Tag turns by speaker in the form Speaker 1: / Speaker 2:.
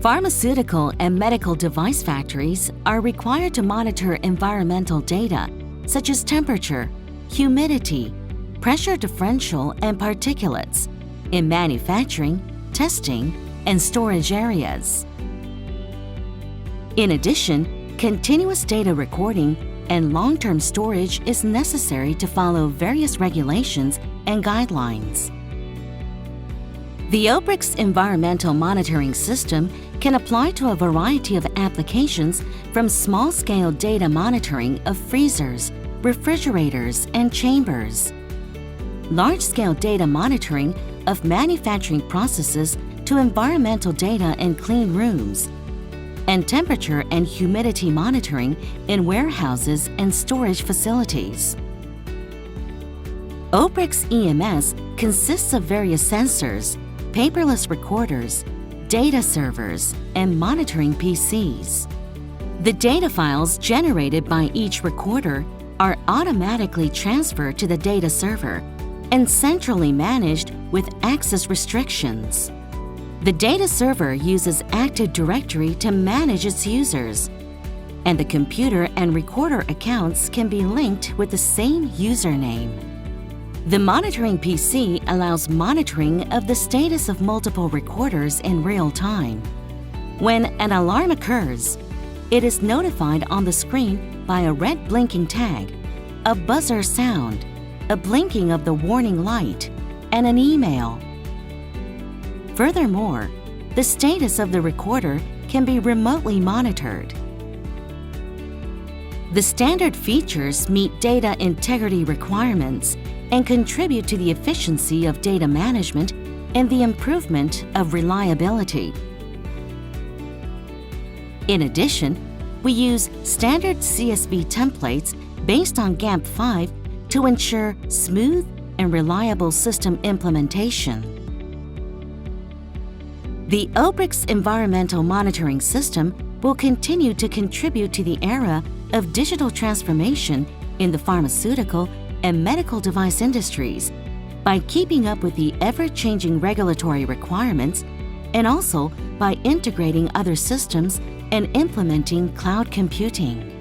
Speaker 1: Pharmaceutical and medical device factories are required to monitor environmental data such as temperature, humidity, pressure differential, and particulates in manufacturing, testing, and storage areas. In addition, continuous data recording and long-term storage is necessary to follow various regulations and guidelines. The OpreX Environmental Monitoring System can apply to a variety of applications from small-scale data monitoring of freezers, refrigerators, and chambers, large-scale data monitoring of manufacturing processes to environmental data in clean rooms, and temperature and humidity monitoring in warehouses and storage facilities. OpreX EMS consists of various sensors, paperless recorders, data servers, and monitoring PCs. The data files generated by each recorder are automatically transferred to the data server and centrally managed with access restrictions. The data server uses Active Directory to manage its users, and the computer and recorder accounts can be linked with the same username. The monitoring PC allows monitoring of the status of multiple recorders in real time. When an alarm occurs, it is notified on the screen by a red blinking tag, a buzzer sound, a blinking of the warning light, and an email. Furthermore, the status of the recorder can be remotely monitored. The standard features meet data integrity requirements and contribute to the efficiency of data management and the improvement of reliability. In addition, we use standard CSV templates based on GAMP5 to ensure smooth and reliable system implementation. The OpreX Environmental Monitoring System will continue to contribute to the era of digital transformation in the pharmaceutical and medical device industries by keeping up with the ever-changing regulatory requirements and also by integrating other systems and implementing cloud computing.